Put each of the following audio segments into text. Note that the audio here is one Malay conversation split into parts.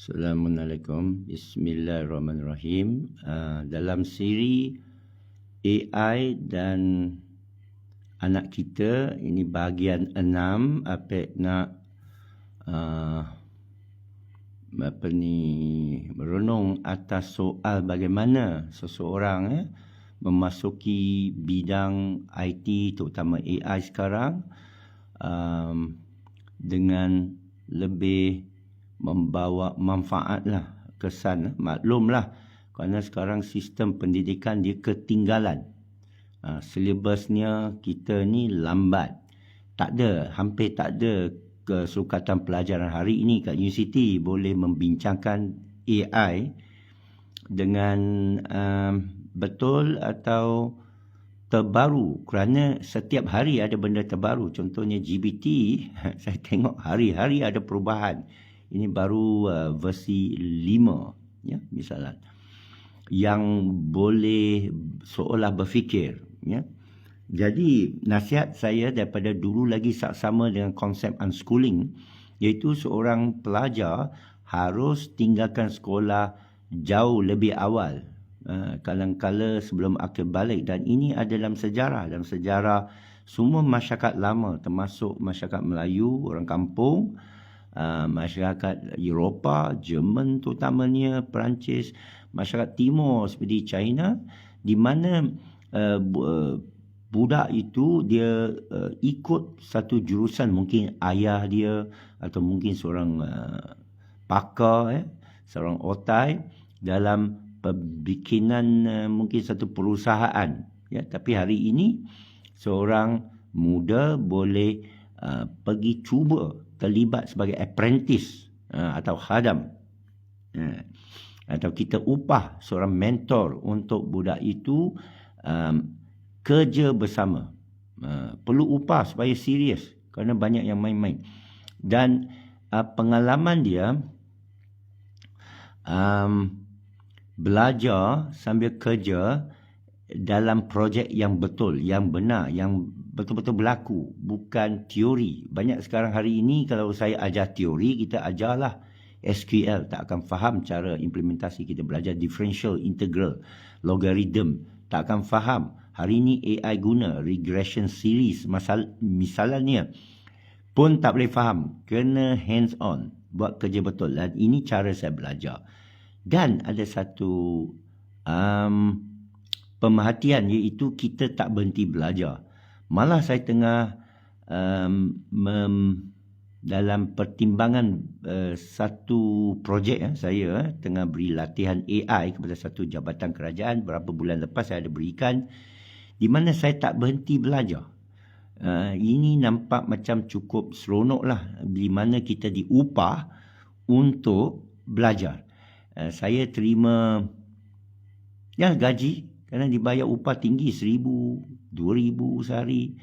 Assalamualaikum. Bismillahirrahmanirrahim. Dalam siri AI dan anak kita, ini bahagian 6, Apek nak merenung atas soal bagaimana seseorang memasuki bidang IT, terutama AI sekarang, dengan lebih membawa manfaat lah, kesan. Maklumlah, kerana sekarang sistem pendidikan dia ketinggalan. Silibusnya kita ni lambat. Hampir tak ada kesukatan pelajaran hari ini kat universiti boleh membincangkan AI dengan betul atau terbaru, kerana setiap hari ada benda terbaru. Contohnya GPT, saya tengok hari-hari ada perubahan. Ini baru versi 5, ya, misalnya, yang boleh seolah berfikir, ya. Jadi nasihat saya daripada dulu lagi sama dengan konsep unschooling, iaitu seorang pelajar harus tinggalkan sekolah jauh lebih awal, kadang-kala sebelum akil balik. Dan ini ada dalam sejarah. Dalam sejarah semua masyarakat lama, termasuk masyarakat Melayu, orang kampung, masyarakat Eropah, Jerman terutamanya, Perancis, masyarakat Timur seperti China, di mana budak itu dia ikut satu jurusan, mungkin ayah dia atau mungkin seorang pakar, seorang otai dalam pembikinan mungkin satu perusahaan, ya. Tapi hari ini seorang muda boleh pergi cuba terlibat sebagai apprentice atau khadam, atau kita upah seorang mentor untuk budak itu kerja bersama. Perlu upah supaya serius, kerana banyak yang main-main. Dan pengalaman dia belajar sambil kerja dalam projek yang betul, yang benar, yang betul-betul berlaku, bukan teori. Banyak sekarang hari ini kalau saya ajar teori, kita ajarlah SQL, tak akan faham cara implementasi. Kita belajar differential, integral, logarithm, tak akan faham. Hari ini AI guna regression series, misalnya pun tak boleh faham. Kena hands on, buat kerja betul. Dan ini cara saya belajar. Dan ada satu pemerhatian, iaitu kita tak berhenti belajar. Malah saya tengah dalam pertimbangan satu projek, saya tengah beri latihan AI kepada satu jabatan kerajaan. Berapa bulan lepas saya ada berikan, di mana saya tak berhenti belajar. Ini nampak macam cukup seronok lah, di mana kita diupah untuk belajar. Saya terima gaji, kerana dibayar upah tinggi, 1,000, 2,000 sehari.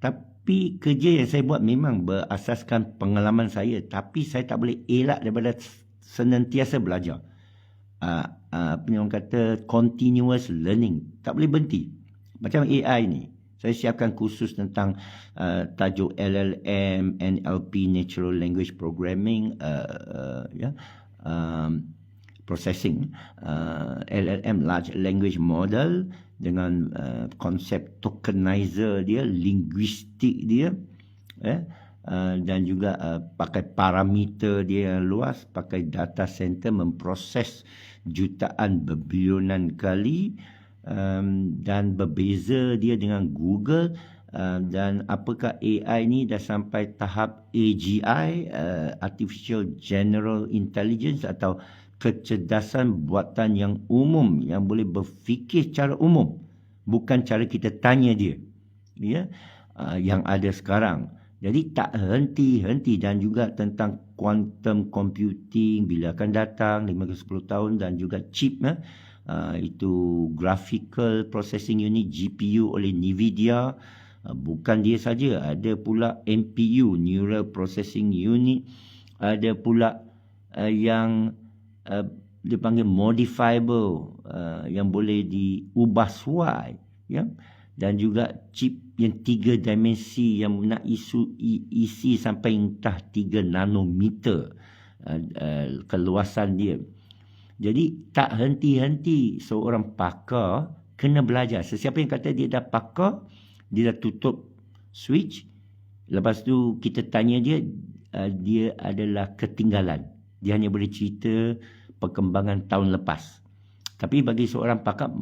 Tapi kerja yang saya buat memang berasaskan pengalaman saya, tapi saya tak boleh elak daripada senantiasa belajar. Apa yang orang kata continuous learning, tak boleh berhenti. Macam AI ni, saya siapkan kursus tentang tajuk LLM, NLP, Natural Language Programming, processing, LLM, Large Language Model, dengan konsep tokenizer dia, linguistik dia, dan juga pakai parameter dia yang luas, pakai data center memproses jutaan berbilionan kali, dan berbeza dia dengan Google. Dan apakah AI ni dah sampai tahap AGI, Artificial General Intelligence, atau kecerdasan buatan yang umum, yang boleh berfikir secara umum, bukan cara kita tanya dia, ya, yang ada sekarang. Jadi tak henti-henti. Dan juga tentang quantum computing, bila akan datang 5-10 tahun, dan juga chip, itu graphical processing unit, GPU oleh Nvidia. Bukan dia saja, ada pula NPU, neural processing unit, ada pula yang dia panggil modifiable, yang boleh diubah suai, ya. Dan juga chip yang 3 dimensi, yang nak isi sampai entah 3 nanometer. keluasan dia. Jadi tak henti-henti seorang pakar kena belajar. Sesiapa yang kata dia dah pakar, dia dah tutup switch, lepas tu kita tanya dia, dia adalah ketinggalan. Dia hanya boleh cerita perkembangan tahun lepas. Tapi bagi seorang pakar,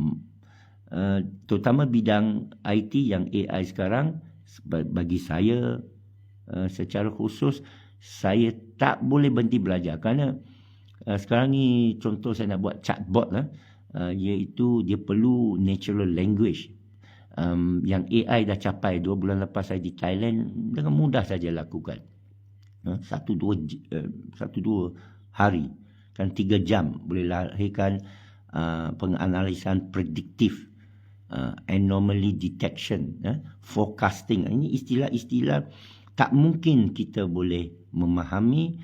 terutama bidang IT yang AI sekarang, bagi saya secara khusus, saya tak boleh berhenti belajar. Kerana sekarang ni contoh saya nak buat chatbot lah, iaitu dia perlu natural language. Yang AI dah capai 2 bulan lepas saya di Thailand, dengan mudah saja lakukan. 1-2 hari, kan 3 jam boleh lahirkan penganalisan prediktif, anomaly detection, forecasting. Ini istilah-istilah tak mungkin kita boleh memahami.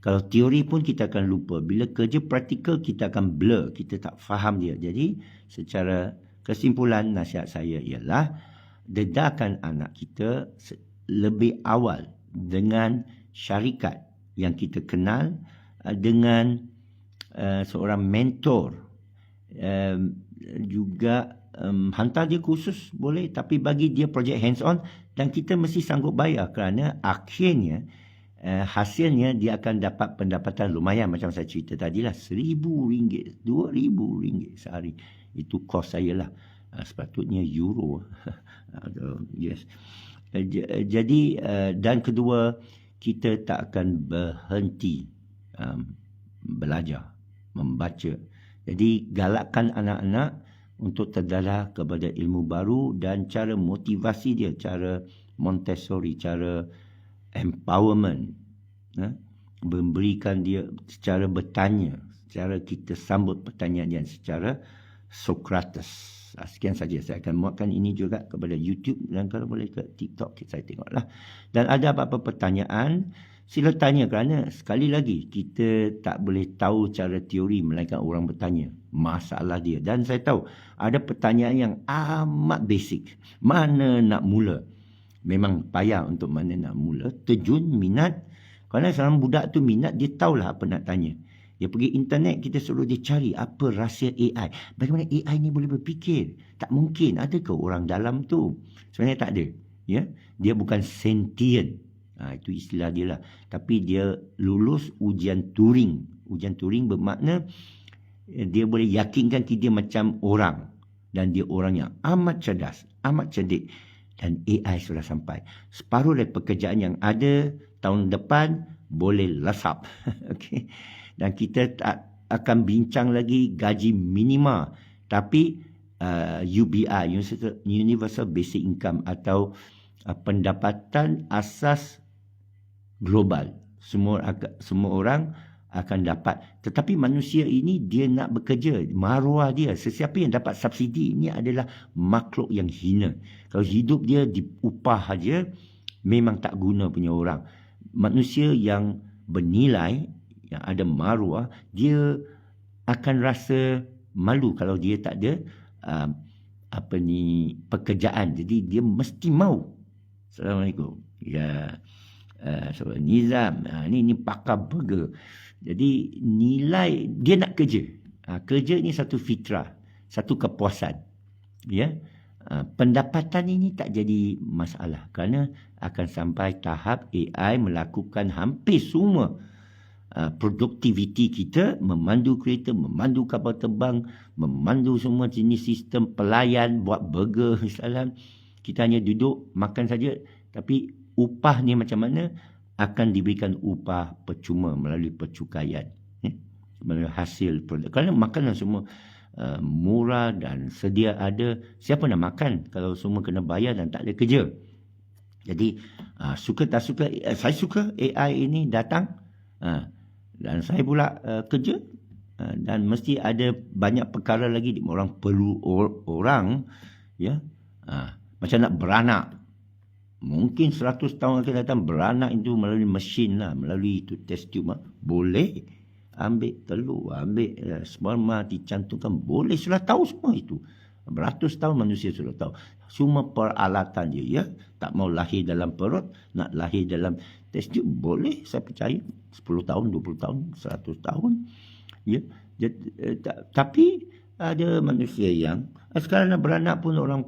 Kalau teori pun kita akan lupa. Bila kerja praktikal kita akan blur, kita tak faham dia. Jadi secara kesimpulan nasihat saya ialah dedahkan anak kita lebih awal dengan syarikat yang kita kenal, dengan seorang mentor, juga hantar dia kursus boleh, tapi bagi dia projek hands on, dan kita mesti sanggup bayar, kerana akhirnya hasilnya dia akan dapat pendapatan lumayan. Macam saya cerita tadi lah, RM1,000, RM2,000 sehari. Itu kos saya lah. Sepatutnya euro. Yes. Jadi dan kedua, kita tak akan berhenti belajar, membaca. Jadi galakkan anak-anak untuk terdedah kepada ilmu baru, dan cara motivasi dia, cara Montessori, cara empowerment, memberikan dia secara bertanya, secara kita sambut pertanyaan dia secara Socrates. Sekian saja. Saya akan muatkan ini juga kepada YouTube, dan kalau boleh ke TikTok saya tengoklah. Dan ada apa-apa pertanyaan, sila tanya, kerana sekali lagi kita tak boleh tahu cara teori melainkan orang bertanya masalah dia. Dan saya tahu ada pertanyaan yang amat basic, mana nak mula. Memang payah untuk mana nak mula, terjun, minat. Kerana seorang budak tu minat, dia tahulah apa nak tanya. Dia pergi internet, kita suruh dia cari apa rahsia AI. Bagaimana AI ni boleh berfikir? Tak mungkin. Adakah orang dalam tu? Sebenarnya tak ada. Ya? Dia bukan sentient. Itu istilah dia lah. Tapi dia lulus ujian Turing. Ujian Turing bermakna dia boleh yakinkan dia macam orang. Dan dia orang yang amat cerdas, amat cerdik. Dan AI sudah sampai. Separuh dari pekerjaan yang ada tahun depan boleh lesap. Okay. Dan kita tak akan bincang lagi gaji minima. Tapi UBI, Universal Basic Income, atau pendapatan asas global. Semua orang akan dapat. Tetapi manusia ini dia nak bekerja. Maruah dia, sesiapa yang dapat subsidi ini adalah makhluk yang hina. Kalau hidup dia diupah saja, memang tak guna punya orang. Manusia yang bernilai, yang ada maruah, dia akan rasa malu kalau dia tak ada pekerjaan. Jadi dia mesti mau. Assalamualaikum. Ya, Nizam, ini pakar burger. Jadi nilai dia nak kerja. Kerja ni satu fitrah, satu kepuasan. Ya. Pendapatan ini tak jadi masalah, kerana akan sampai tahap AI melakukan hampir semua produktiviti kita, memandu kereta, memandu kapal terbang, memandu semua jenis sistem pelayan, buat burger misalnya. Kita hanya duduk makan saja, tapi upah ni macam mana? Akan diberikan upah percuma melalui percukaian, melalui hasil produk. Kerana makanan semua murah dan sedia ada. Siapa nak makan kalau semua kena bayar dan tak ada kerja? Jadi suka tak suka, saya suka AI ini datang, dan saya pula kerja, dan mesti ada banyak perkara lagi orang perlu orang, ya. Macam nak beranak, mungkin 100 tahun akan datang beranak itu melalui mesin lah, melalui itu test tube boleh. Ambil telur, ambil sperma, dicantumkan, boleh. Sudah tahu semua itu. Beratus tahun manusia sudah tahu. Semua peralatan dia, ya. Tak mau lahir dalam perut, nak lahir dalam test tube boleh, saya percaya 10 tahun, 20 tahun, 100 tahun. Ya. Tapi ada manusia yang sekarang nak beranak pun orang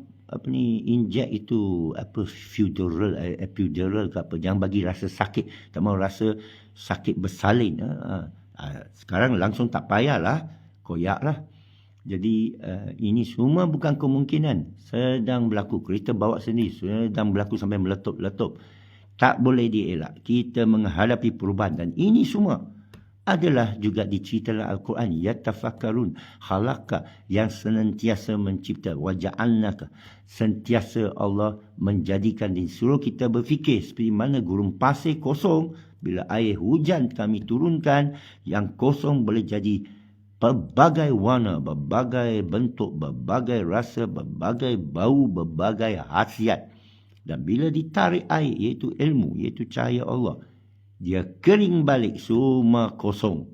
inject itu epidural ke apa, jangan bagi rasa sakit, tak mau rasa sakit bersalin. Sekarang langsung tak payahlah, koyaklah. Jadi ini semua bukan kemungkinan, sedang berlaku. Kereta bawa sendiri, sedang berlaku sampai meletup-letup. Tak boleh dielak. Kita menghadapi perubahan, dan ini semua adalah juga diceritakan Al-Quran. Yatafakkarun, khalaqka, yang senantiasa mencipta, waja'alnaka, sentiasa Allah menjadikan, disuruh kita berfikir seperti mana gurun pasir kosong, bila air hujan kami turunkan, yang kosong boleh jadi berbagai warna, berbagai bentuk, berbagai rasa, berbagai bau, berbagai khasiat. Dan bila ditarik air, iaitu ilmu, iaitu cahaya Allah, dia kering balik, semua kosong.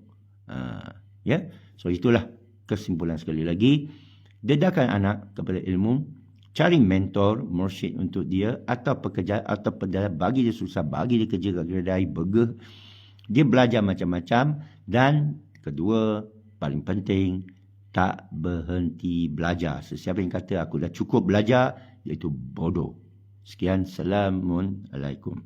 Ya, so itulah kesimpulan sekali lagi. Dedahkan anak kepada ilmu, cari mentor, mursyid untuk dia, atau pekerja, atau pedala, bagi dia susah, bagi dia kerja kat kedai burger. Dia belajar macam-macam. Dan kedua, paling penting, tak berhenti belajar. Sesiapa yang kata aku dah cukup belajar, iaitu bodoh. Sekian, Assalamualaikum.